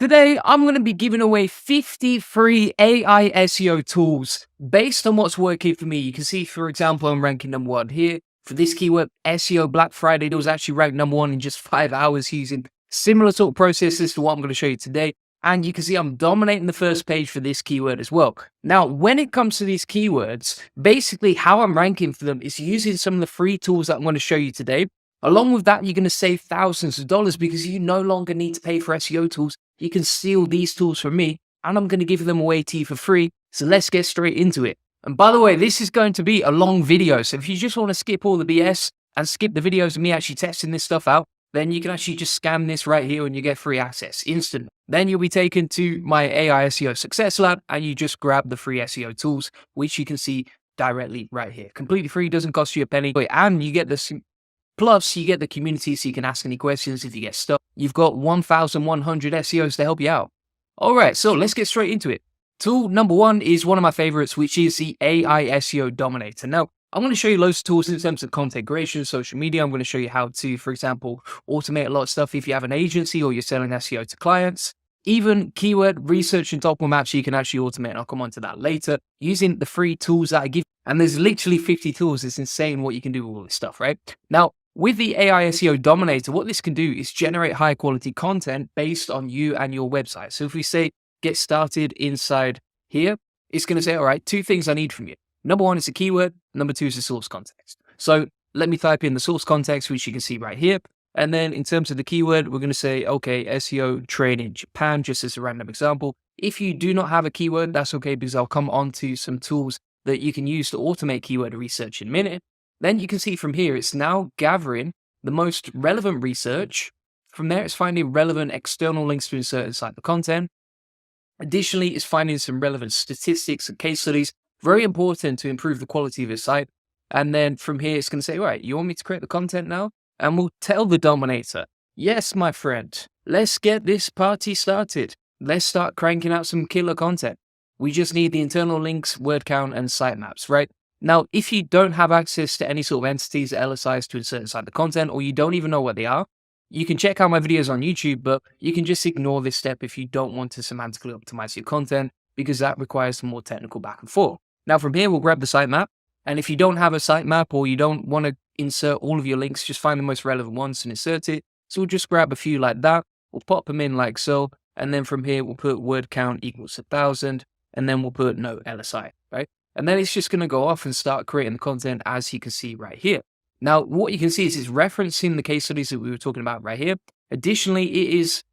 Today, I'm going to be giving away 50 free AI SEO tools based on what's working for me. You can see, for example, I'm ranking #1 here. For this keyword, SEO Black Friday, it was actually ranked #1 in just 5 hours using similar sort of processes to what I'm going to show you today. And you can see I'm dominating the first page for this keyword as well. Now, when it comes to these keywords, basically how I'm ranking for them is using some of the free tools that I'm going to show you today. Along with that, you're going to save thousands of dollars because you no longer need to pay for SEO tools. You can steal these tools from me, and I'm going to give them away to you for free. So let's get straight into it. And by the way, this is going to be a long video. So if you just want to skip all the BS and skip the videos of me actually testing this stuff out, then you can actually just scan this right here and you get free access instantly. Then you'll be taken to my AI SEO Success Lab and you just grab the free SEO tools, which you can see directly right here. Completely free, doesn't cost you a penny. And you get this. Plus, you get the community so you can ask any questions if you get stuck. You've got 1,100 SEOs to help you out. All right, so let's get straight into it. Tool #1 is one of my favorites, which is the AI SEO Dominator. Now, I'm going to show you loads of tools in terms of content creation, social media. I'm going to show you how to, for example, automate a lot of stuff if you have an agency or you're selling SEO to clients. Even keyword research and topical maps you can actually automate, and I'll come on to that later, using the free tools that I give. And there's literally 50 tools. It's insane what you can do with all this stuff, right? Now, with the AI SEO Dominator, what this can do is generate high quality content based on you and your website. So if we say get started inside here, it's going to say, all right, 2 things I need from you. #1 is a keyword. #2 is the source context. So let me type in the source context, which you can see right here. And then in terms of the keyword, we're going to say, okay, SEO training Japan, just as a random example. If you do not have a keyword, that's okay, because I'll come on to some tools that you can use to automate keyword research in a minute. Then you can see from here, it's now gathering the most relevant research. From there, it's finding relevant external links to insert inside the content. Additionally, it's finding some relevant statistics and case studies, very important to improve the quality of your site. And then from here, it's going to say, right, you want me to create the content now? And we'll tell the Dominator, yes, my friend, let's get this party started. Let's start cranking out some killer content. We just need the internal links, word count, and sitemaps, right? Now, if you don't have access to any sort of entities, LSIs to insert inside the content, or you don't even know what they are, you can check out my videos on YouTube, but you can just ignore this step if you don't want to semantically optimize your content, because that requires some more technical back and forth. Now, from here, we'll grab the sitemap. And if you don't have a sitemap or you don't want to insert all of your links, just find the most relevant ones and insert it. So we'll just grab a few like that. We'll pop them in like so. And then from here, we'll put word count equals 1,000. And then we'll put no LSI, right? And then it's just going to go off and start creating the content, as you can see right here. Now, what you can see is it's referencing the case studies that we were talking about right here. Additionally, it is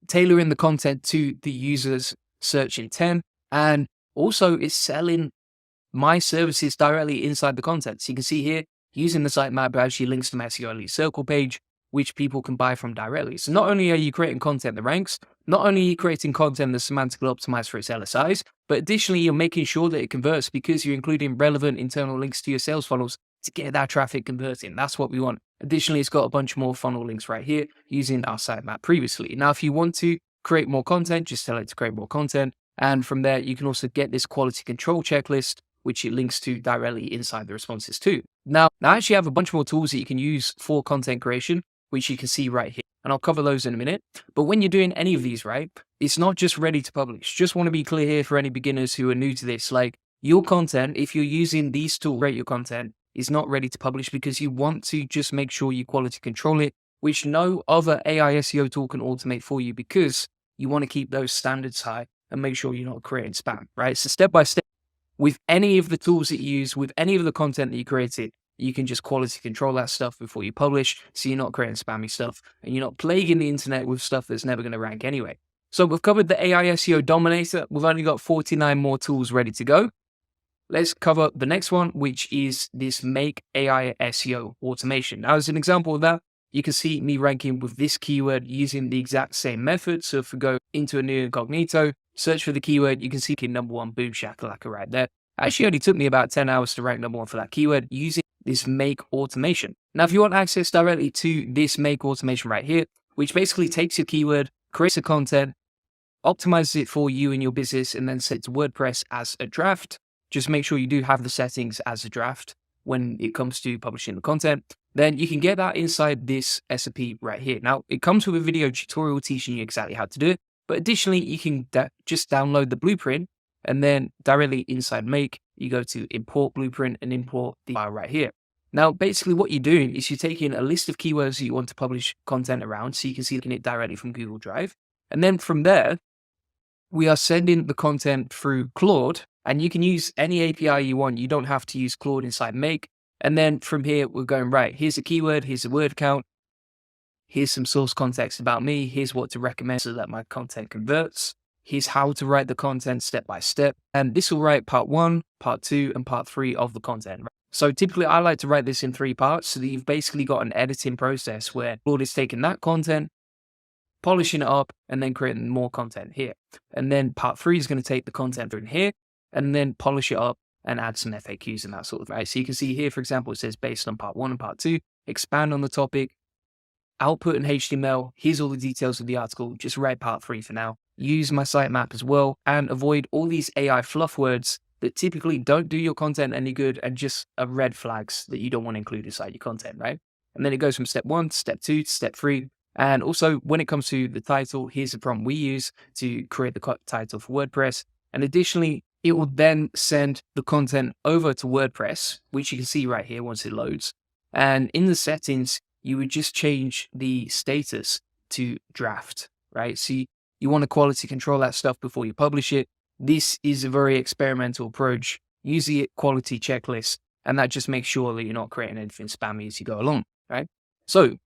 tailoring the content to the user's search intent. And also it's selling my services directly inside the content. So you can see here, using the sitemap actually links to my SEO Elite Circle page, which people can buy from directly. So not only are you creating content that ranks, not only are you creating content that's semantically optimized for its LSIs, but additionally, you're making sure that it converts because you're including relevant internal links to your sales funnels to get that traffic converting. That's what we want. Additionally, it's got a bunch more funnel links right here using our sitemap previously. Now, if you want to create more content, just tell it to create more content. And from there, you can also get this quality control checklist, which it links to directly inside the responses too. Now, I actually have a bunch more tools that you can use for content creation, which you can see right here. And I'll cover those in a minute. But when you're doing any of these, right, it's not just ready to publish. Just want to be clear here for any beginners who are new to this, like your content, if you're using these tools, rate your content, is not ready to publish because you want to just make sure you quality control it, which no other AI SEO tool can automate for you because you want to keep those standards high and make sure you're not creating spam, right? So step by step, with any of the tools that you use, with any of the content that you created, you can just quality control that stuff before you publish, so you're not creating spammy stuff and you're not plaguing the internet with stuff that's never going to rank anyway. So we've covered the AI SEO Dominator. We've only got 49 more tools ready to go. Let's cover the next one, which is this Make AI SEO Automation. Now, as an example of that, you can see me ranking with this keyword using the exact same method. So if we go into a new incognito, search for the keyword, you can see #1, boom shakalaka right there. Actually only took me about 10 hours to rank #1 for that keyword using this Make Automation. Now, if you want access directly to this Make Automation right here, which basically takes your keyword, creates a content, optimizes it for you and your business, and then sets WordPress as a draft. Just make sure you do have the settings as a draft when it comes to publishing the content. then you can get that inside this SOP right here. Now, it comes with a video tutorial teaching you exactly how to do it. But additionally, you can just download the blueprint, and then directly inside Make, you go to import blueprint and import the file right here. Now, basically what you're doing is you're taking a list of keywords that you want to publish content around, so you can see it directly from Google Drive. And then from there, we are sending the content through Claude, and you can use any API you want. You don't have to use Claude inside Make. And then from here, we're going, right, here's a keyword, here's a word count, here's some source context about me, here's what to recommend so that my content converts, here's how to write the content step by step. And this will write part 1, part 2, and part 3 of the content. So typically I like to write this in 3 parts, so that you've basically got an editing process where Claude is taking that content, polishing it up, and then creating more content here. And then part 3 is going to take the content from here and then polish it up and add some FAQs and that sort of, right? So you can see here, for example, it says based on part 1 and part 2, expand on the topic, output in HTML, here's all the details of the article, just write part 3 for now. Use my sitemap as well, and avoid all these AI fluff words that typically don't do your content any good and just are red flags that you don't want to include inside your content, right? And then it goes from step 1 to step 2 to step 3. And also when it comes to the title, here's the prompt we use to create the title for WordPress. And additionally, it will then send the content over to WordPress, which you can see right here once it loads. And in the settings, you would just change the status to draft, right? So you want to quality control that stuff before you publish it. This is a very experimental approach. Use the quality checklist, and that just makes sure that you're not creating anything spammy as you go along, right? So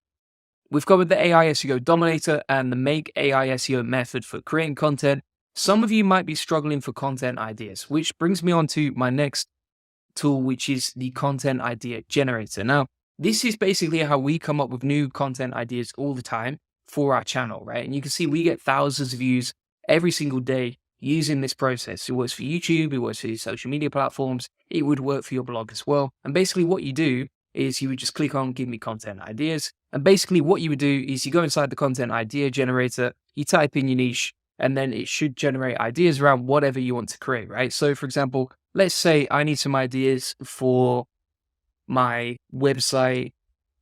we've covered the AI SEO Dominator and the Make AI SEO method for creating content. Some of you might be struggling for content ideas, which brings me on to my next tool, which is the content idea generator. Now, this is basically how we come up with new content ideas all the time for our channel, right? And you can see we get thousands of views every single day using this process. It works for YouTube, it works for your social media platforms, it would work for your blog as well. And basically what you do is you would just click on give me content ideas. And basically what you would do is you go inside the content idea generator, you type in your niche, and then it should generate ideas around whatever you want to create, right? So for example, let's say I need some ideas for my website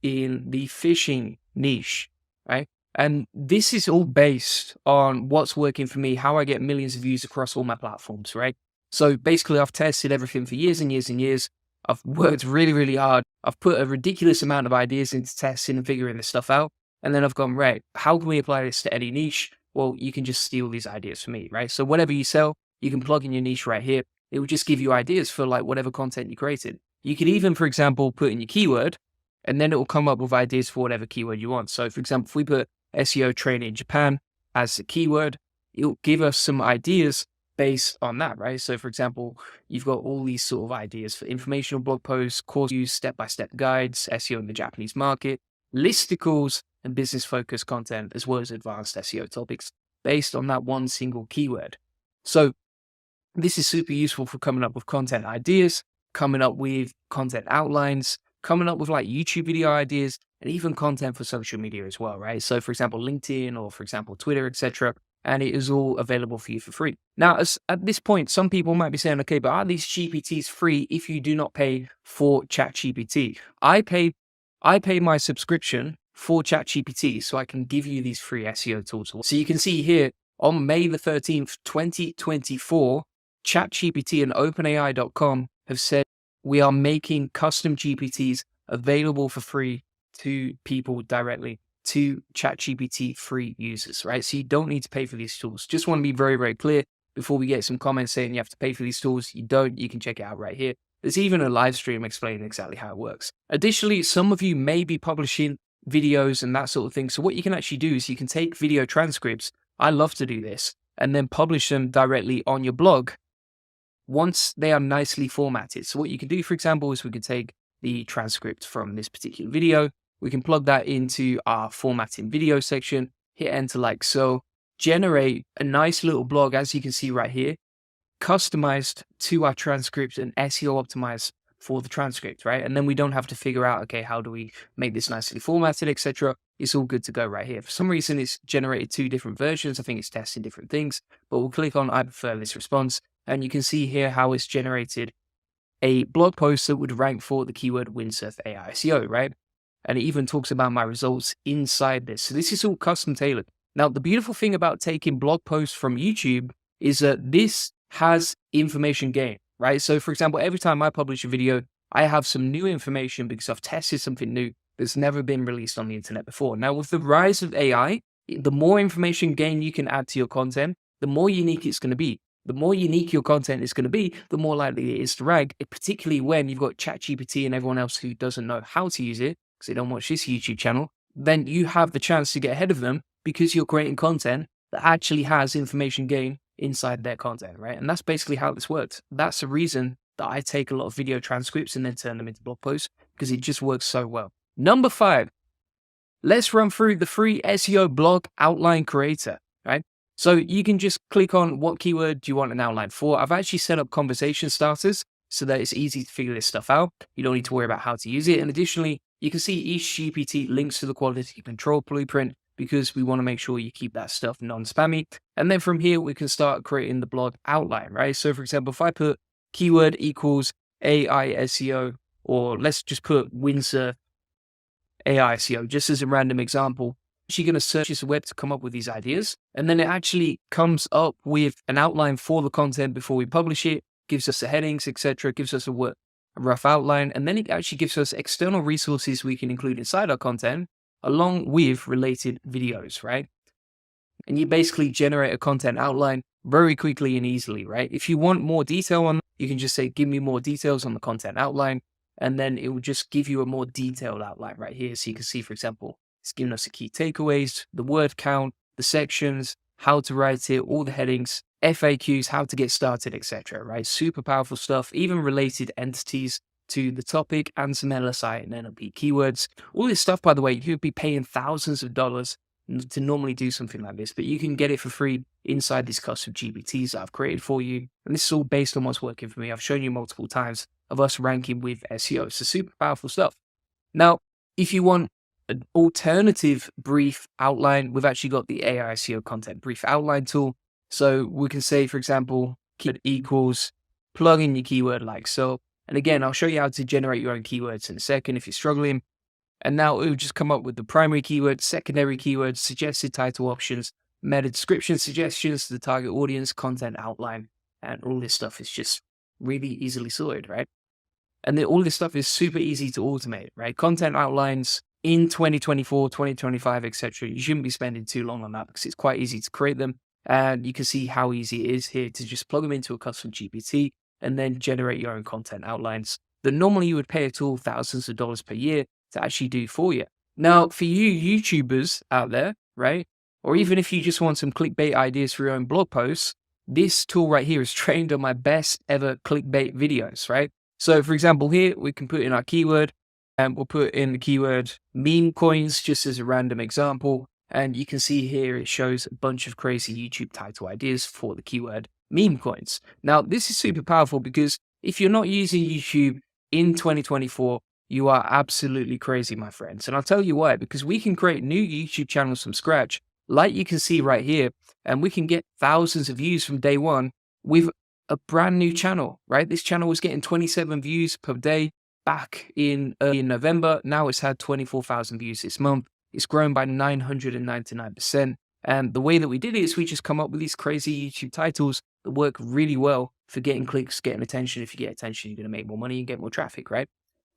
in the fishing niche, right? And this is all based on what's working for me, how I get millions of views across all my platforms, right? So basically I've tested everything for years and years and years. I've worked really, really hard. I've put a ridiculous amount of ideas into testing and figuring this stuff out. And then I've gone, right, how can we apply this to any niche? Well, you can just steal these ideas from me, right? So whatever you sell, you can plug in your niche right here. It will just give you ideas for like whatever content you created. You could even, for example, put in your keyword, and then it will come up with ideas for whatever keyword you want. So for example, if we put SEO training in Japan as a keyword, it'll give us some ideas based on that, right? So for example, you've got all these sort of ideas for informational blog posts, course use, step-by-step guides, SEO in the Japanese market, listicles, and business-focused content, as well as advanced SEO topics based on that one single keyword. So this is super useful for coming up with content ideas, coming up with content outlines, coming up with like YouTube video ideas, and even content for social media as well, right? So for example, LinkedIn or for example, Twitter, etc. And it is all available for you for free. Now, at this point, some people might be saying, okay, but are these GPTs free if you do not pay for ChatGPT? I pay my subscription for ChatGPT so I can give you these free SEO tools. So you can see here on May the 13th, 2024, ChatGPT and OpenAI.com have said we are making custom GPTs available for free to people directly, to ChatGPT free users, right? So you don't need to pay for these tools. Just want to be very, very clear before we get some comments saying you have to pay for these tools. You don't, you can check it out right here. There's even a live stream explaining exactly how it works. Additionally, some of you may be publishing videos and that sort of thing. So what you can actually do is you can take video transcripts. I love to do this, and then publish them directly on your blog once they are nicely formatted. So what you can do, for example, is we could take the transcript from this particular video. We can plug that into our formatting video section, hit enter like so, generate a nice little blog, as you can see right here, customized to our transcript and SEO optimized for the transcript, right? And then we don't have to figure out, okay, how do we make this nicely formatted, etc. It's all good to go right here. For some reason, it's generated 2 different versions. I think it's testing different things, but we'll click on I prefer this response. And you can see here how it's generated a blog post that would rank for the keyword windsurf AI SEO, right? And it even talks about my results inside this. So this is all custom tailored. Now, the beautiful thing about taking blog posts from YouTube is that this has information gain, right? So for example, every time I publish a video, I have some new information because I've tested something new that's never been released on the internet before. Now, with the rise of AI, the more information gain you can add to your content, the more unique it's going to be. The more unique your content is going to be, the more likely it is to rank, particularly when you've got ChatGPT and everyone else who doesn't know how to use it because they don't watch this YouTube channel. Then you have the chance to get ahead of them because you're creating content that actually has information gain inside their content, right? And that's basically how this works. That's the reason that I take a lot of video transcripts and then turn them into blog posts, because it just works so well. Number 5, let's run through the free SEO blog outline creator, right? So you can just click on what keyword do you want an outline for. I've actually set up conversation starters so that it's easy to figure this stuff out. You don't need to worry about how to use it. And additionally, you can see each GPT links to the quality control blueprint because we want to make sure you keep that stuff non-spammy. And then from here, we can start creating the blog outline, right? So for example, if I put keyword equals AI SEO, or let's just put windsurf AI SEO, just as a random example, she's going to search the web to come up with these ideas. And then it actually comes up with an outline for the content before we publish it, gives us the headings, etc., gives us a rough outline. And then it actually gives us external resources we can include inside our content, along with related videos, right? And you basically generate a content outline very quickly and easily, right? If you want more detail on, you can just say, give me more details on the content outline. And then it will just give you a more detailed outline right here. So you can see, for example, it's giving us the key takeaways, the word count, the sections, how to write it, all the headings, FAQs, how to get started, etc. Right? Super powerful stuff, even related entities to the topic and some LSI and NLP keywords. All this stuff, by the way, you'd be paying thousands of dollars to normally do something like this, but you can get it for free inside these custom GPTs that I've created for you. And this is all based on what's working for me. I've shown you multiple times of us ranking with SEO. So super powerful stuff. Now, if you want an alternative brief outline, we've actually got the AI SEO content brief outline tool. So we can say, for example, keyword equals, plug in your keyword like so. And again, I'll show you how to generate your own keywords in a second if you're struggling. And now it will just come up with the primary keyword, secondary keywords, suggested title options, meta description suggestions to the target audience, content outline, and all this stuff is just really easily sorted, right? And then all this stuff is super easy to automate, right? Content outlines in 2024, 2025, etc. You shouldn't be spending too long on that because it's quite easy to create them. And you can see how easy it is here to just plug them into a custom GPT and then generate your own content outlines that normally you would pay a tool thousands of dollars per year to actually do for you. Now, for you YouTubers out there, right? Or even if you just want some clickbait ideas for your own blog posts, this tool right here is trained on my best ever clickbait videos, right? So for example, here we can put in our keyword and we'll put in the keyword meme coins just as a random example. And you can see here it shows a bunch of crazy YouTube title ideas for the keyword meme coins. Now, this is super powerful because if you're not using YouTube in 2024, you are absolutely crazy, my friends. And I'll tell you why, because we can create new YouTube channels from scratch, like you can see right here, and we can get thousands of views from day one with a brand new channel, right? This channel was getting 27 views per day back in early November. Now it's had 24,000 views this month. It's grown by 999%. And the way that we did it is we just come up with these crazy YouTube titles that work really well for getting clicks, getting attention. If you get attention, you're going to make more money and get more traffic, right?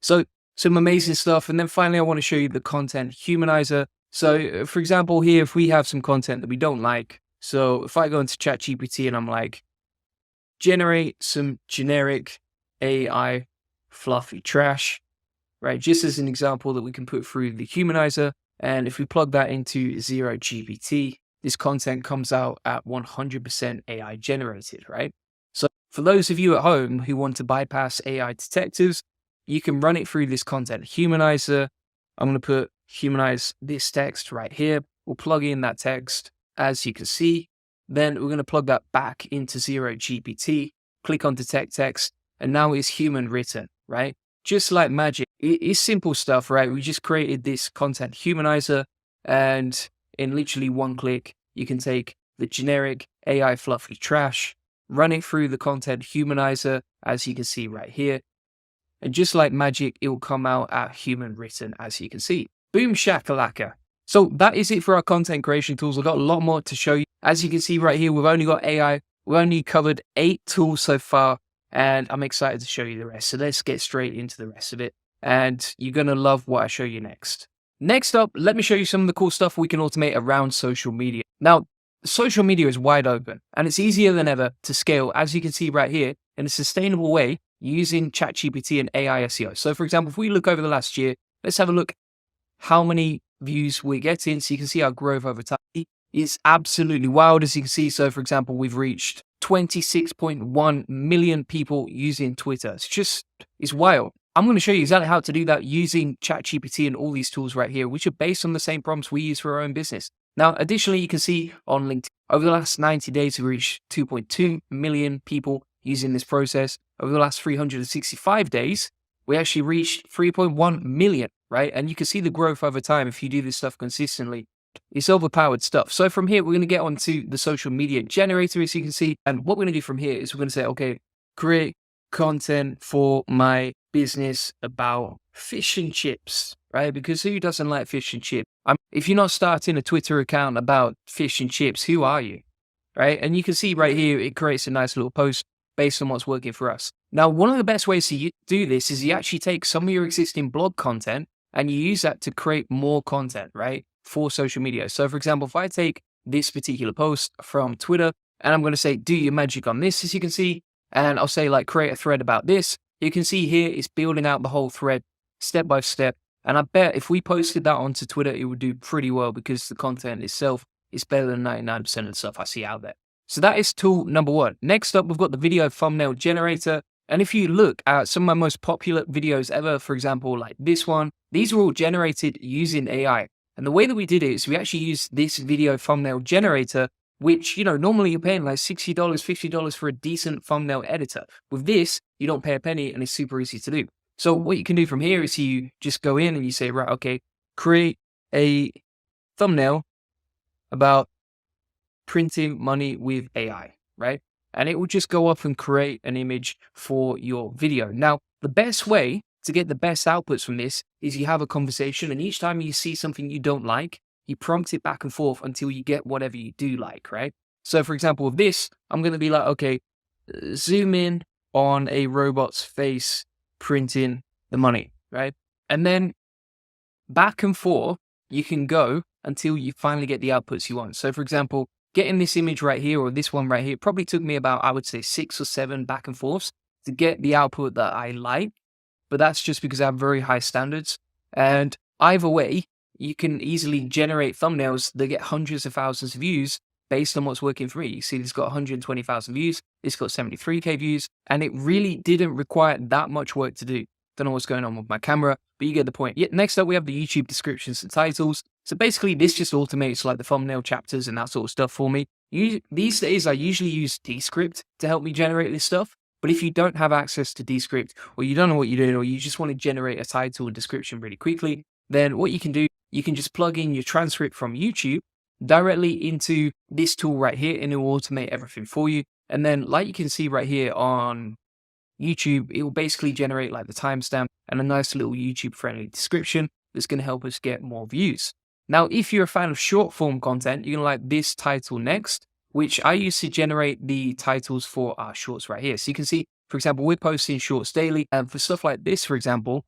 So some amazing stuff. And then finally, I want to show you the content humanizer. So for example, here, if we have some content that we don't like, so if I go into ChatGPT and I'm like, generate some generic AI fluffy trash, right? Just as an example that we can put through the humanizer. And if we plug that into Zero GPT, this content comes out at 100% AI generated, right? So for those of you at home who want to bypass AI detectives, you can run it through this content humanizer. I'm going to humanize this text right here. We'll plug in that text as you can see. Then we're going to plug that back into Zero GPT, click on detect text, and now it's human written, right? Just like magic. It's simple stuff, right? We just created this content humanizer, and in literally one click, you can take the generic AI fluffy trash, run it through the content humanizer, as you can see right here. And just like magic, it will come out at human written, as you can see. Boom shakalaka. So that is it for our content creation tools. I've got a lot more to show you. As you can see right here, we've only got AI. We've only covered 8 tools so far, and I'm excited to show you the rest. So let's get straight into the rest of it. And you're going to love what I show you next. Next up, let me show you some of the cool stuff we can automate around social media. Now, social media is wide open, and it's easier than ever to scale, as you can see right here, in a sustainable way using ChatGPT and AI SEO. So for example, if we look over the last year, let's have a look how many views we're getting. So you can see our growth over time is absolutely wild, as you can see. So for example, we've reached 26.1 million people using Twitter. It's wild. I'm going to show you exactly how to do that using ChatGPT and all these tools right here, which are based on the same prompts we use for our own business. Now, additionally, you can see on LinkedIn, over the last 90 days, we reached 2.2 million people using this process. Over the last 365 days, we actually reached 3.1 million, right? And you can see the growth over time if you do this stuff consistently. It's overpowered stuff. So from here, we're going to get onto the social media generator, as you can see. And what we're going to do from here is we're going to say, okay, create content for my business about fish and chips, right? Because who doesn't like fish and chips? If you're not starting a Twitter account about fish and chips, who are you, right? And you can see right here, it creates a nice little post based on what's working for us. Now, one of the best ways to do this is you actually take some of your existing blog content and you use that to create more content, right, for social media. So for example, if I take this particular post from Twitter and I'm going to say, do your magic on this, as you can see, and I'll say like, create a thread about this. You can see here, it's building out the whole thread step by step. And I bet if we posted that onto Twitter, it would do pretty well because the content itself is better than 99% of the stuff I see out there. So that is tool number 1. Next up, we've got the video thumbnail generator. And if you look at some of my most popular videos ever, for example, like this one, these were all generated using AI. And the way that we did it is we actually used this video thumbnail generator, which, normally you're paying like $60, $50 for a decent thumbnail editor. With this, you don't pay a penny and it's super easy to do. So what you can do from here is you just go in and you say, right, okay, create a thumbnail about printing money with AI, right? And it will just go up and create an image for your video. Now, the best way to get the best outputs from this is you have a conversation, and each time you see something you don't like, you prompt it back and forth until you get whatever you do like, right? So for example, with this, I'm going to be like, okay, zoom in on a robot's face printing the money, right? And then back and forth, you can go until you finally get the outputs you want. So for example, getting this image right here or this one right here probably took me about, I would say, 6 or 7 back and forths to get the output that I like. But that's just because I have very high standards. And either way, you can easily generate thumbnails that get hundreds of thousands of views based on what's working for me. You see, it's got 120,000 views. It's got 73K views. And it really didn't require that much work to do. Don't know what's going on with my camera, but you get the point. Next up, we have the YouTube descriptions and titles. So basically, this just automates like the thumbnail chapters and that sort of stuff for me. These days, I usually use Descript to help me generate this stuff. But if you don't have access to Descript, or you don't know what you're doing, or you just want to generate a title and description really quickly, then what you can do, you can just plug in your transcript from YouTube directly into this tool right here, and it will automate everything for you. And then like you can see right here on YouTube, it will basically generate like the timestamp and a nice little YouTube friendly description that's going to help us get more views. Now, if you're a fan of short form content, you're going to like this title next, which I use to generate the titles for our shorts right here. So you can see, for example, we're posting shorts daily. And for stuff like this, for example,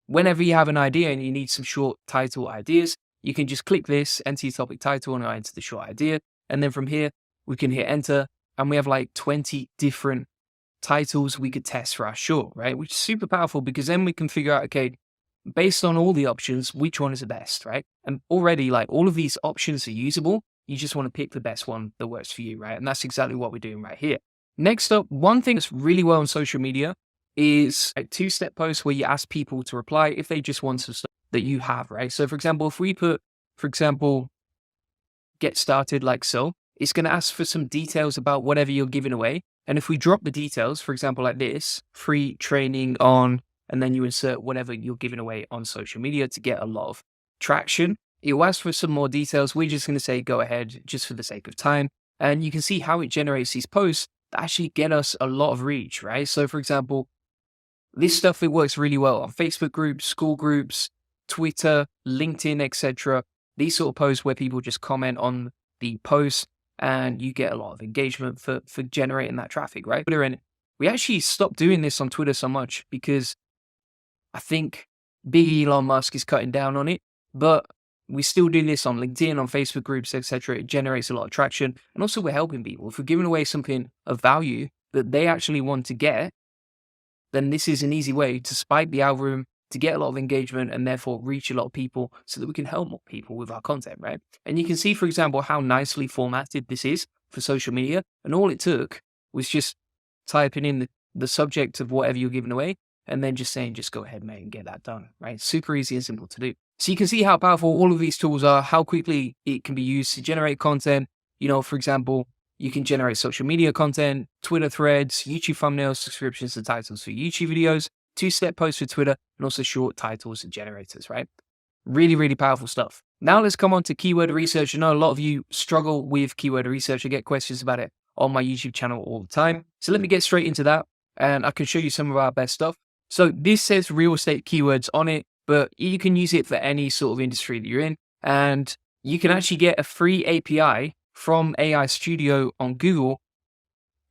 whenever you have an idea and you need some short title ideas, you can just click this, enter your topic title, and I enter the short idea. And then from here, we can hit enter, and we have like 20 different titles we could test for our short, right? Which is super powerful because then we can figure out, okay, based on all the options, which one is the best, right? And already like all of these options are usable. You just want to pick the best one that works for you, right? And that's exactly what we're doing right here. Next up, one thing that's really well on social media is a 2-step post where you ask people to reply if they just want some stuff that you have, right? So for example, if we put, for example, get started like so, it's going to ask for some details about whatever you're giving away. And if we drop the details, for example, like this, free training on, and then you insert whatever you're giving away on social media to get a lot of traction, it will ask for some more details. We're just going to say, go ahead, just for the sake of time. And you can see how it generates these posts that actually get us a lot of reach, right? So for example, This stuff, it works really well on Facebook groups, school groups, Twitter, LinkedIn, etc. These sort of posts where people just comment on the post and you get a lot of engagement for generating that traffic, right? And we actually stopped doing this on Twitter so much because I think big Elon Musk is cutting down on it, but we still do this on LinkedIn, on Facebook groups, etc. It generates a lot of traction. And also we're helping people. If we're giving away something of value that they actually want to get, then this is an easy way to spike the algorithm, to get a lot of engagement and therefore reach a lot of people so that we can help more people with our content, right? And you can see, for example, how nicely formatted this is for social media. And all it took was just typing in the subject of whatever you're giving away and then just saying, just go ahead, mate, and get that done, right? Super easy and simple to do. So you can see how powerful all of these tools are, how quickly it can be used to generate content. You know, for example, you can generate social media content, Twitter threads, YouTube thumbnails, subscriptions, and titles for YouTube videos, two-step posts for Twitter, and also short titles and generators, right? Really, really powerful stuff. Now let's come on to keyword research. I know a lot of you struggle with keyword research. I get questions about it on my YouTube channel all the time. So let me get straight into that and I can show you some of our best stuff. So this says real estate keywords on it, but you can use it for any sort of industry that you're in. And you can actually get a free API from AI Studio on Google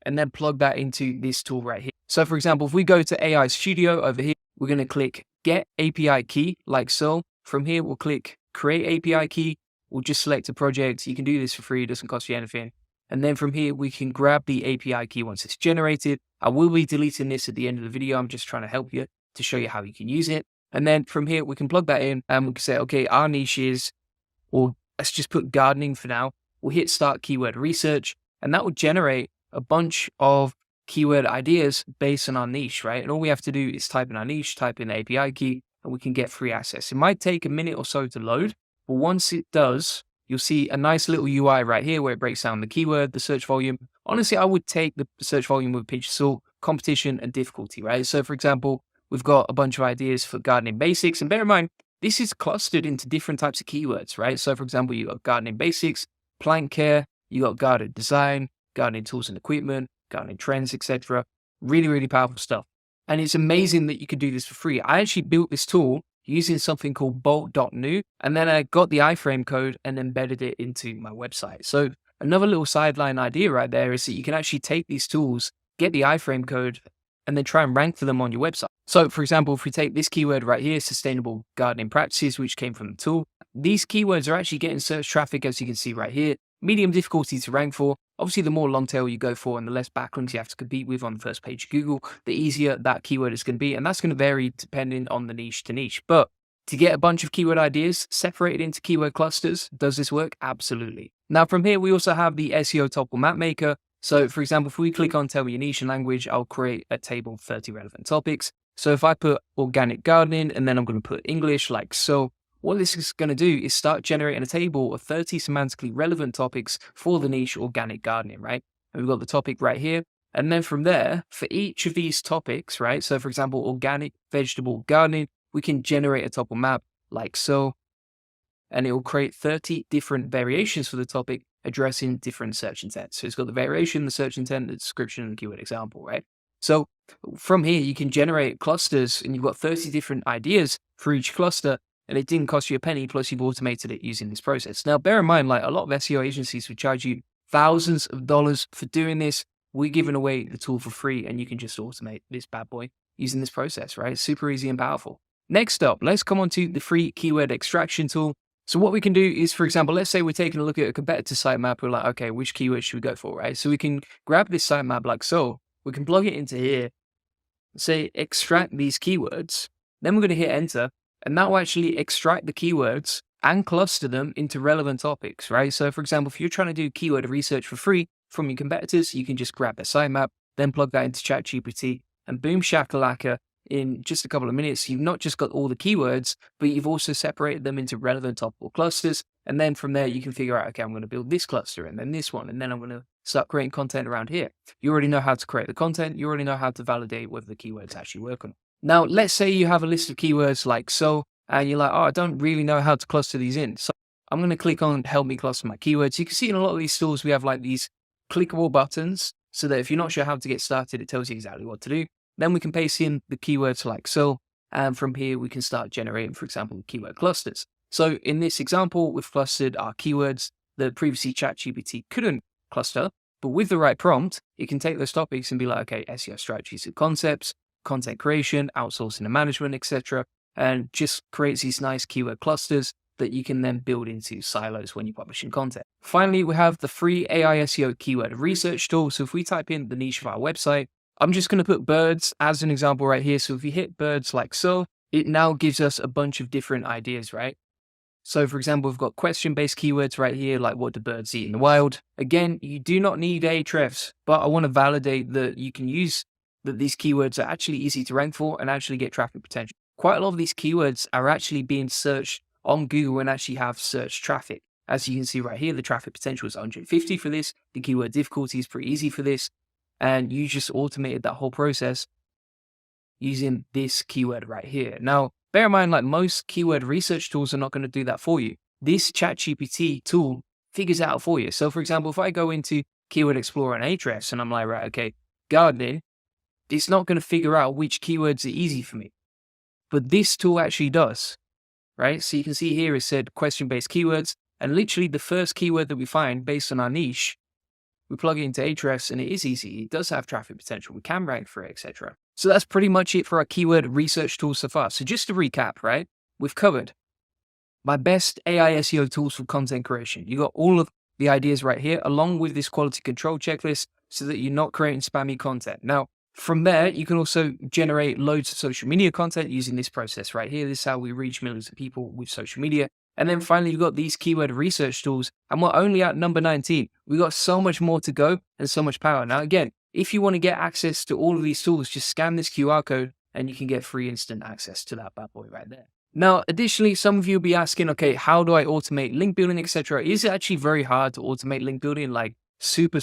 and then plug that into this tool right here. So for example, if we go to AI Studio over here, we're going to click Get API Key like so. From here, we'll click Create API Key. We'll just select a project. You can do this for free. It doesn't cost you anything. And then from here, we can grab the API key once it's generated. I will be deleting this at the end of the video. I'm just trying to help you to show you how you can use it. And then from here, we can plug that in and we can say, okay, our niche is, or let's just put gardening for now. We'll hit Start Keyword Research, and that will generate a bunch of keyword ideas based on our niche, right? And all we have to do is type in our niche, type in the API key, and we can get free access. It might take a minute or so to load, but once it does, you'll see a nice little UI right here where it breaks down the keyword, the search volume. Honestly, I would take the search volume with a pinch of salt, competition and difficulty, right? So for example, we've got a bunch of ideas for gardening basics, and bear in mind, this is clustered into different types of keywords, right? So for example, you got gardening basics, plant care, you got garden design, gardening tools and equipment, gardening trends, etc. Really, really powerful stuff. And it's amazing that you can do this for free. I actually built this tool using something called bolt.new, and then I got the iframe code and embedded it into my website. So another little sideline idea right there is that you can actually take these tools, get the iframe code, and then try and rank for them on your website. So for example, if we take this keyword right here, sustainable gardening practices, which came from the tool, these keywords are actually getting search traffic, as you can see right here. Medium difficulty to rank for. Obviously, the more long tail you go for and the less backlinks you have to compete with on the first page of Google, the easier that keyword is going to be. And that's going to vary depending on the niche to niche. But to get a bunch of keyword ideas separated into keyword clusters, does this work? Absolutely. Now, from here, we also have the SEO Topical Map Maker. So, for example, if we click on Tell Me Your Niche and Language, I'll create a table of 30 relevant topics. So if I put organic gardening and then I'm going to put English like so, what this is going to do is start generating a table of 30 semantically relevant topics for the niche organic gardening, right? And we've got the topic right here. And then from there, for each of these topics, right? So for example, organic vegetable gardening, we can generate a topical map like so. And it will create 30 different variations for the topic addressing different search intent. So it's got the variation, the search intent, the description, and the keyword example, right? So from here, you can generate clusters and you've got 30 different ideas for each cluster. And it didn't cost you a penny, plus you've automated it using this process. Now, bear in mind, like a lot of SEO agencies would charge you thousands of dollars for doing this. We're giving away the tool for free, and you can just automate this bad boy using this process, right? Super easy and powerful. Next up, let's come on to the free keyword extraction tool. So what we can do is, for example, let's say we're taking a look at a competitor sitemap. We're like, okay, which keyword should we go for, right? So we can grab this sitemap like so. We can plug it into here, say extract these keywords. Then we're going to hit enter. And that will actually extract the keywords and cluster them into relevant topics, right? So for example, if you're trying to do keyword research for free from your competitors, you can just grab their sitemap, then plug that into ChatGPT, and boom shakalaka, in just a couple of minutes, you've not just got all the keywords, but you've also separated them into relevant topical clusters. And then from there, you can figure out, okay, I'm going to build this cluster and then this one, and then I'm going to start creating content around here. You already know how to create the content. You already know how to validate whether the keywords actually work on. Now, let's say you have a list of keywords like so, and you're like, oh, I don't really know how to cluster these in. So I'm going to click on Help Me Cluster My Keywords. You can see in a lot of these tools, we have like these clickable buttons so that if you're not sure how to get started, it tells you exactly what to do. Then we can paste in the keywords like so. And from here, we can start generating, for example, keyword clusters. So in this example, we've clustered our keywords that previously ChatGPT couldn't cluster. But with the right prompt, it can take those topics and be like, okay, SEO strategies and concepts, content creation, outsourcing and management, etc. And just creates these nice keyword clusters that you can then build into silos when you're publishing content. Finally, we have the free AI SEO keyword research tool. So if we type in the niche of our website, I'm just going to put birds as an example right here. So if we hit birds like so, it now gives us a bunch of different ideas, right? So for example, we've got question-based keywords right here, like what do birds eat in the wild? Again, you do not need Ahrefs, but I want to validate that you can use that these keywords are actually easy to rank for and actually get traffic potential. Quite a lot of these keywords are actually being searched on Google and actually have search traffic. As you can see right here, the traffic potential is 150 for this. The keyword difficulty is pretty easy for this. And you just automated that whole process using this keyword right here. Now, bear in mind, like most keyword research tools are not going to do that for you. This ChatGPT tool figures it out for you. So for example, if I go into Keyword Explorer and Ahrefs and I'm like, right, okay, gardening, it's not going to figure out which keywords are easy for me. But this tool actually does, right? So you can see here it said question-based keywords, and literally the first keyword that we find based on our niche, we plug it into Ahrefs and it is easy. It does have traffic potential. We can rank for it, etc. So that's pretty much it for our keyword research tool so far. So just to recap, right? We've covered my best AI SEO tools for content creation. You got all of the ideas right here, along with this quality control checklist so that you're not creating spammy content. Now, from there, you can also generate loads of social media content using this process right here. This is how we reach millions of people with social media. And then finally, you've got these keyword research tools, and we're only at number 19. We've got so much more to go and so much power. Now, again, if you want to get access to all of these tools, just scan this QR code and you can get free instant access to that bad boy right there. Now, additionally, some of you will be asking, okay, how do I automate link building, etc.? Is it actually very hard to automate link building, like super?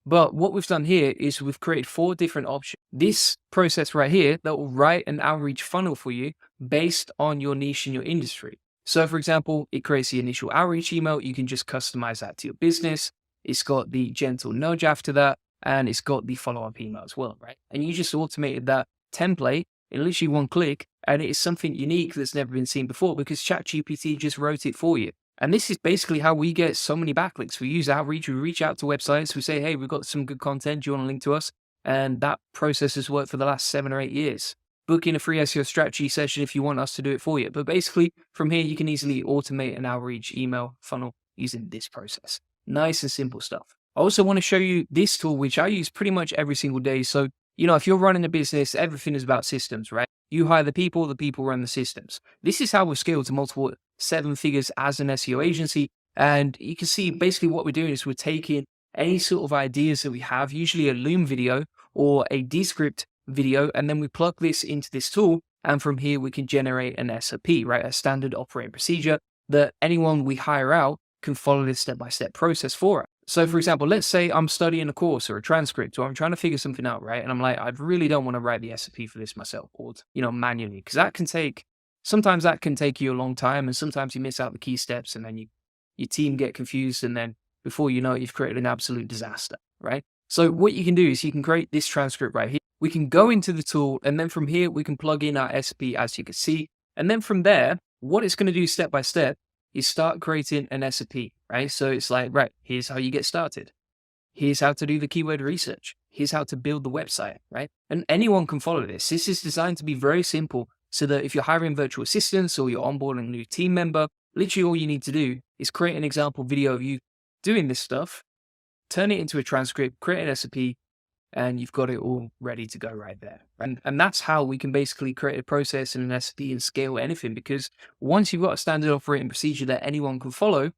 But what we've done here is we've created 4 different options. This process right here that will write an outreach funnel for you based on your niche and your industry. So for example, it creates the initial outreach email. You can just customize that to your business. It's got the gentle nudge after that, and it's got the follow-up email as well, right? And you just automated that template in literally one click, and it is something unique that's never been seen before because ChatGPT just wrote it for you. And this is basically how we get so many backlinks. We use outreach, we reach out to websites, we say, hey, we've got some good content, do you want to link to us? And that process has worked for the last 7 or 8 years. Book in a free SEO strategy session if you want us to do it for you. But basically, from here, you can easily automate an outreach email funnel using this process. Nice and simple stuff. I also want to show you this tool, which I use pretty much every single day. So, if you're running a business, everything is about systems, right? You hire the people run the systems. This is how we're scaled to multiple 7 figures as an SEO agency. And you can see basically what we're doing is we're taking any sort of ideas that we have, usually a Loom video or a Descript video, and then we plug this into this tool. And from here, we can generate an SOP, right? A standard operating procedure that anyone we hire out can follow this step-by-step process for it. So for example, let's say I'm studying a course or a transcript, or I'm trying to figure something out, right? And I'm like, I really don't want to write the SOP for this myself, or, manually, because sometimes that can take you a long time, and sometimes you miss out the key steps, and then your team get confused, and then before you know it, you've created an absolute disaster, right? So what you can do is you can create this transcript right here. We can go into the tool, and then from here, we can plug in our SOP, as you can see. And then from there, what it's going to do step by step is start creating an SOP, right? So it's like, right, here's how you get started. Here's how to do the keyword research. Here's how to build the website, right? And anyone can follow this. This is designed to be very simple so that if you're hiring virtual assistants or you're onboarding a new team member, literally all you need to do is create an example video of you doing this stuff, turn it into a transcript, create an SOP, and you've got it all ready to go right there. And that's how we can basically create a process and an SOP and scale anything, because once you've got a standard operating procedure that anyone can follow,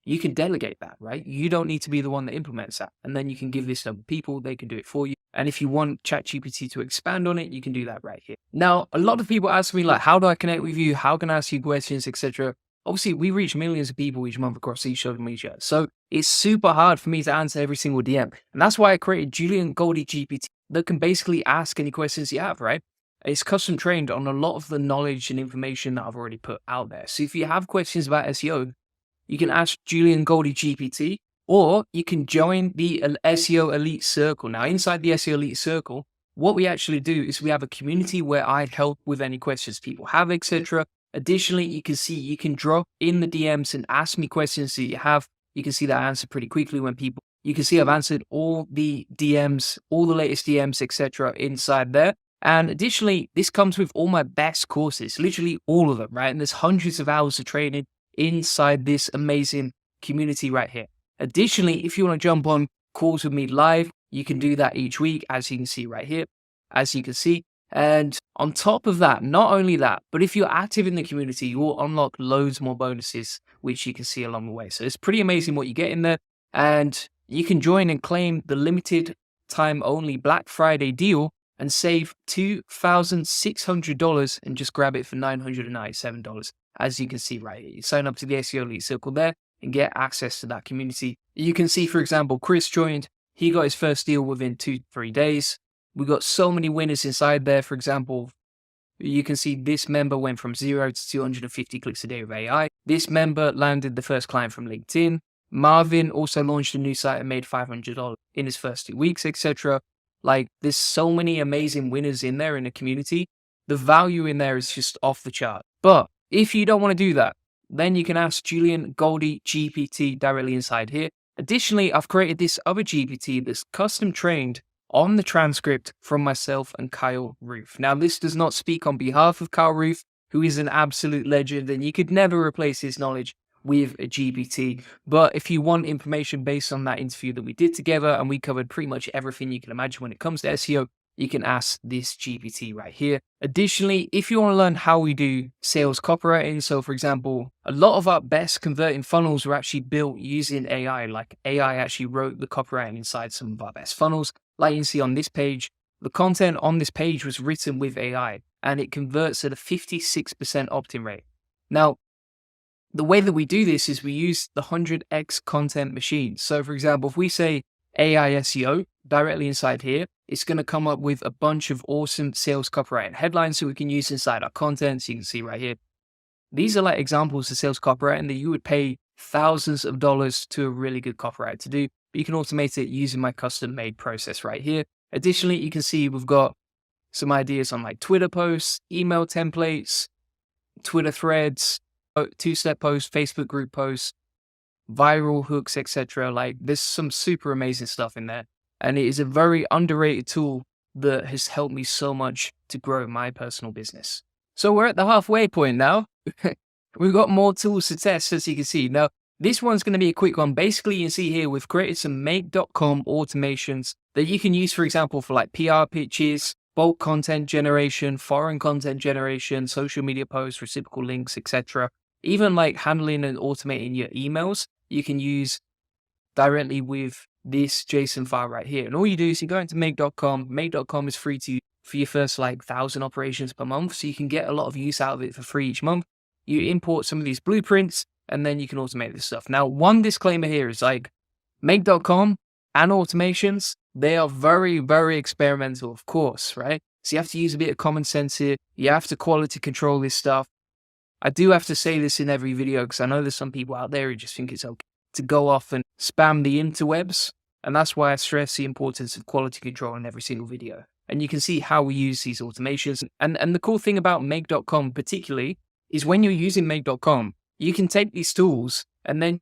you can delegate that, right? You don't need to be the one that implements that. And then you can give this to other people, they can do it for you. And if you want ChatGPT to expand on it, you can do that right here. Now, a lot of people ask me, like, how do I connect with you? How can I ask you questions, etc.? Obviously, we reach millions of people each month across each social media. So it's super hard for me to answer every single DM. And that's why I created Julian Goldie GPT that can basically ask any questions you have, right? It's custom trained on a lot of the knowledge and information that I've already put out there. So if you have questions about SEO, you can ask Julian Goldie GPT, or you can join the SEO Elite Circle. Now, inside the SEO Elite Circle, what we actually do is we have a community where I help with any questions people have, etc. Additionally, you can see you can drop in the DMs and ask me questions that you have. You can see that I answer pretty quickly when people, you can see I've answered all the DMs, all the latest DMs, etc. inside there. And additionally, this comes with all my best courses, literally all of them, right? And there's hundreds of hours of training inside this amazing community right here. Additionally, if you want to jump on calls with me live, you can do that each week, as you can see right here, as you can see. And on top of that, not only that, but if you're active in the community, you will unlock loads more bonuses, which you can see along the way. So it's pretty amazing what you get in there. And you can join and claim the limited time only Black Friday deal and save $2,600 and just grab it for $997, as you can see right here. You sign up to the SEO Elite Circle there and get access to that community. You can see, for example, Chris joined. He got his first deal within 2-3 days. We got so many winners inside there. For example, you can see this member went from 0 to 250 clicks a day with AI. This member landed the first client from LinkedIn. Marvin also launched a new site and made $500 in his first 2 weeks, etc. Like, there's so many amazing winners in there in the community. The value in there is just off the chart. But if you don't want to do that, then you can ask Julian Goldie GPT directly inside here. Additionally, I've created this other GPT that's custom trained on the transcript from myself and Kyle Roof. Now, this does not speak on behalf of Kyle Roof, who is an absolute legend, and you could never replace his knowledge with a GPT. But if you want information based on that interview that we did together, and we covered pretty much everything you can imagine when it comes to SEO, you can ask this GPT right here. Additionally, if you want to learn how we do sales copywriting, so for example, a lot of our best converting funnels were actually built using AI. Like, AI actually wrote the copywriting inside some of our best funnels. Like you can see on this page, the content on this page was written with AI, and it converts at a 56% opt-in rate. Now, the way that we do this is we use the 100x content machine. So for example, if we say AI SEO directly inside here, it's going to come up with a bunch of awesome sales copywriting headlines that we can use inside our content. So you can see right here, these are like examples of sales copywriting that you would pay thousands of dollars to a really good copywriter to do. But you can automate it using my custom made process right here. Additionally, you can see we've got some ideas on like Twitter posts, email templates, Twitter threads, 2-step posts, Facebook group posts, viral hooks, etc. Like, there's some super amazing stuff in there. And it is a very underrated tool that has helped me so much to grow my personal business. So we're at the halfway point now. We've got more tools to test, as you can see. Now, this one's going to be a quick one. Basically, you can see here, we've created some make.com automations that you can use, for example, for like PR pitches, bulk content generation, foreign content generation, social media posts, reciprocal links, etc. Even like handling and automating your emails, you can use directly with this JSON file right here. And all you do is you go into make.com. Make.com is free to for your first like 1,000 operations per month. So you can get a lot of use out of it for free each month. You import some of these blueprints and then you can automate this stuff. Now, one disclaimer here is like make.com and automations, they are very, very experimental, of course, right? So you have to use a bit of common sense here. You have to quality control this stuff. I do have to say this in every video because I know there's some people out there who just think it's okay to go off and spam the interwebs. And that's why I stress the importance of quality control in every single video. And you can see how we use these automations. And the cool thing about make.com particularly is when you're using make.com, you can take these tools and then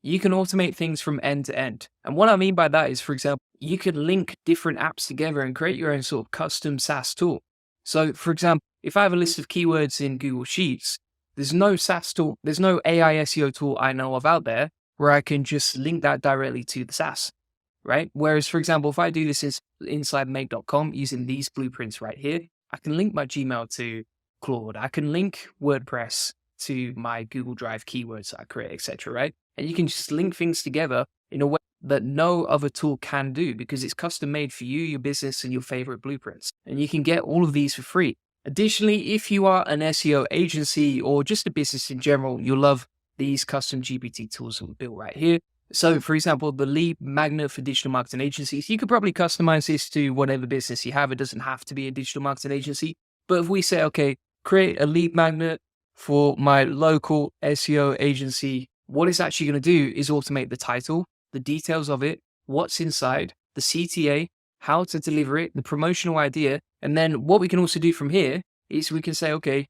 you can automate things from end to end. And what I mean by that is, for example, you could link different apps together and create your own sort of custom SaaS tool. So for example, if I have a list of keywords in Google Sheets, there's no SaaS tool, there's no AI SEO tool I know of out there where I can just link that directly to the SaaS, right? Whereas, for example, if I do this inside make.com using these blueprints right here, I can link my Gmail to Claude. I can link WordPress to my Google Drive keywords that I create, etc., right? And you can just link things together in a way that no other tool can do because it's custom made for you, your business, and your favorite blueprints. And you can get all of these for free. Additionally, if you are an SEO agency or just a business in general, you'll love these custom GPT tools that we built right here. So for example, the lead magnet for digital marketing agencies, you could probably customize this to whatever business you have. It doesn't have to be a digital marketing agency. But if we say, okay, create a lead magnet for my local SEO agency, what it's actually going to do is automate the title, the details of it, what's inside, the CTA, how to deliver it, the promotional idea. And then what we can also do from here is we can say, okay,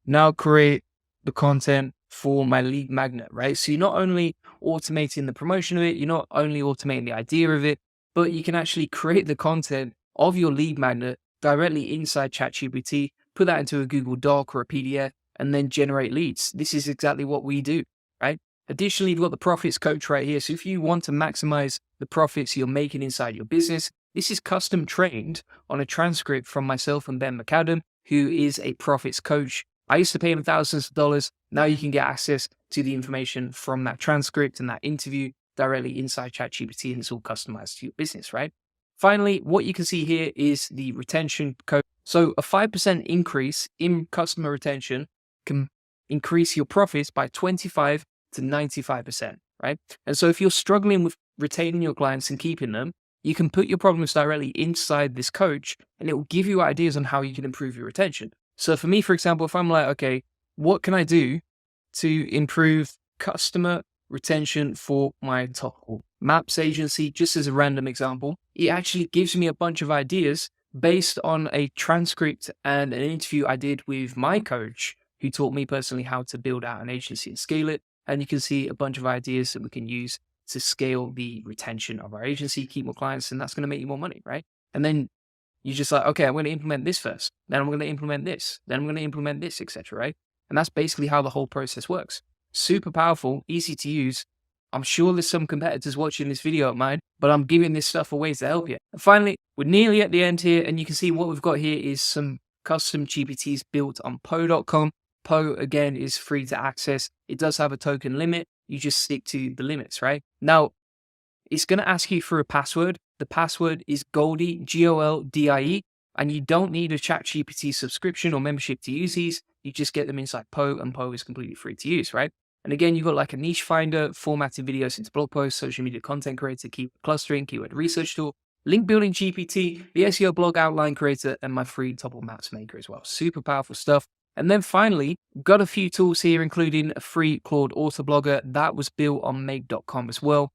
now create the content for my lead magnet, right? So you're not only automating the promotion of it, you're not only automating the idea of it, but you can actually create the content of your lead magnet directly inside ChatGPT, put that into a Google Doc or a PDF, and then generate leads. This is exactly what we do, right? Additionally, you've got the profits coach right here. So if you want to maximize the profits you're making inside your business, this is custom trained on a transcript from myself and Ben McAdam, who is a profits coach. I used to pay him thousands of dollars. Now you can get access to the information from that transcript and that interview directly inside ChatGPT, and it's all customized to your business, right? Finally, what you can see here is the retention code. So a 5% increase in customer retention can increase your profits by 25 to 95%, right? And so if you're struggling with retaining your clients and keeping them, you can put your problems directly inside this coach, and it will give you ideas on how you can improve your retention. So for me, for example, if I'm like, okay, what can I do to improve customer retention for my top maps agency, just as a random example, it actually gives me a bunch of ideas based on a transcript and an interview I did with my coach, who taught me personally how to build out an agency and scale it. And you can see a bunch of ideas that we can use to scale the retention of our agency, keep more clients, and that's going to make you more money, right? And then you're just like, okay, I'm going to implement this first, then I'm going to implement this, then I'm going to implement this, etc., right? And that's basically how the whole process works. Super powerful, easy to use. I'm sure there's some competitors watching this video of mine, but I'm giving this stuff away to help you. And finally, we're nearly at the end here, and you can see what we've got here is some custom GPTs built on Poe.com. Poe, again, is free to access. It does have a token limit. You just stick to the limits, right? Now, it's going to ask you for a password. The password is Goldie, Goldie, and you don't need a ChatGPT subscription or membership to use these. You just get them inside Poe, and Poe is completely free to use, right? And again, you've got like a niche finder, formatting videos into blog posts, social media content creator, keyword clustering, keyword research tool, link building GPT, the SEO blog outline creator, and my free top maps maker as well. Super powerful stuff. And then finally, got a few tools here, including a free Claude Autoblogger that was built on make.com as well.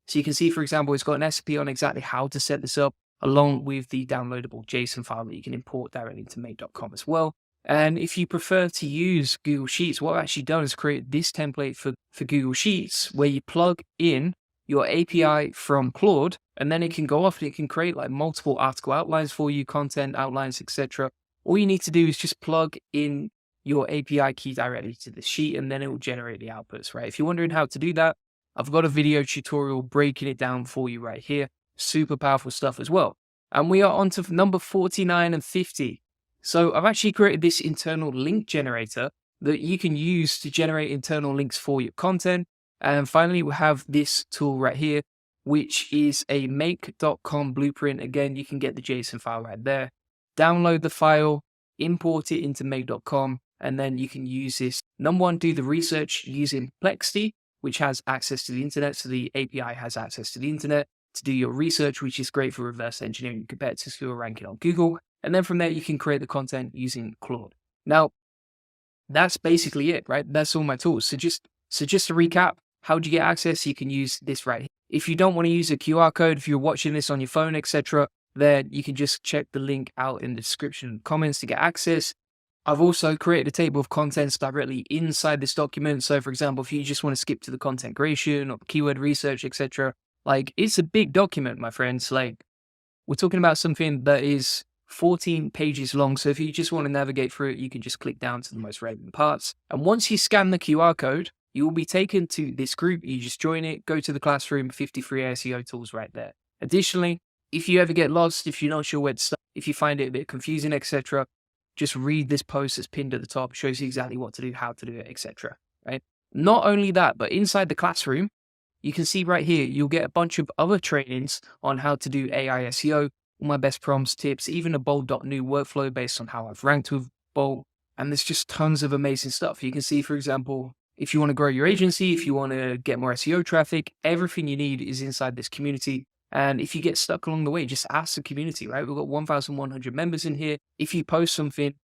So you can see, for example, it's got an recipe on exactly how to set this up, along with the downloadable JSON file that you can import directly into make.com as well. And if you prefer to use Google Sheets, what I've actually done is create this template for Google Sheets, where you plug in your API from Claude, and then it can go off and it can create like multiple article outlines for you, content outlines, etc. All you need to do is just plug in your API key directly to the sheet, and then it will generate the outputs, right? If you're wondering how to do that, I've got a video tutorial breaking it down for you right here. Super powerful stuff as well. And we are on to number 49 and 50. So I've actually created this internal link generator that you can use to generate internal links for your content. And finally, we have this tool right here, which is a make.com blueprint. Again, you can get the JSON file right there. Download the file, import it into make.com, and then you can use this. Number one, do the research using Plexity, which has access to the internet. So the API has access to the internet to do your research, which is great for reverse engineering competitors who are ranking on Google. And then from there, you can create the content using Claude. Now, that's basically it, right? That's all my tools. So just to recap, how do you get access? You can use this right here. If you don't want to use a QR code, if you're watching this on your phone, etc., then you can just check the link out in the description and comments to get access. I've also created a table of contents directly inside this document. So for example, if you just want to skip to the content creation or keyword research, etc., like it's a big document, my friends. Like we're talking about something that is 14 pages long. So if you just want to navigate through it, you can just click down to the most relevant parts. And once you scan the QR code, you will be taken to this group. You just join it, go to the classroom, 53 SEO tools right there. Additionally, if you ever get lost, if you're not sure where to start, if you find it a bit confusing, etc., just read this post that's pinned at the top. It shows you exactly what to do, how to do it, etc. Right? Not only that, but inside the classroom, you can see right here, you'll get a bunch of other trainings on how to do AI SEO, all my best prompts, tips, even a bold.new workflow based on how I've ranked with Bold. And there's just tons of amazing stuff. You can see, for example, if you want to grow your agency, if you want to get more SEO traffic, everything you need is inside this community. And if you get stuck along the way, just ask the community, right? We've got 1,100 members in here. If you post something,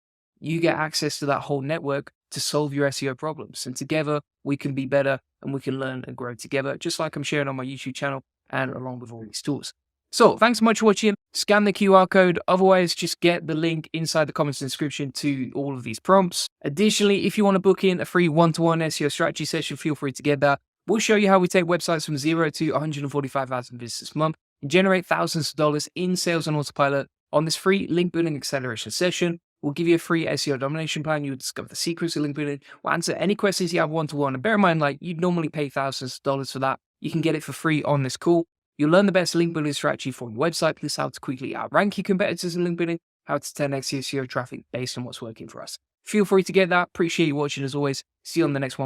you get access to that whole network to solve your SEO problems. And together, we can be better and we can learn and grow together, just like I'm sharing on my YouTube channel and along with all these tools. So thanks so much for watching. Scan the QR code. Otherwise, just get the link inside the comments description to all of these prompts. Additionally, if you want to book in a free one-to-one SEO strategy session, feel free to get that. We'll show you how we take websites from 0 to 145,000 visitors a month and generate thousands of dollars in sales on autopilot. On this free link building acceleration session, we'll give you a free SEO domination plan. You'll discover the secrets of link building. We'll answer any questions you have one-to-one. And bear in mind, like, you'd normally pay thousands of dollars for that. You can get it for free on this call. You'll learn the best link building strategy for your website, plus how to quickly outrank your competitors in link building, how to 10x your SEO traffic based on what's working for us. Feel free to get that. Appreciate you watching as always. See you on the next one.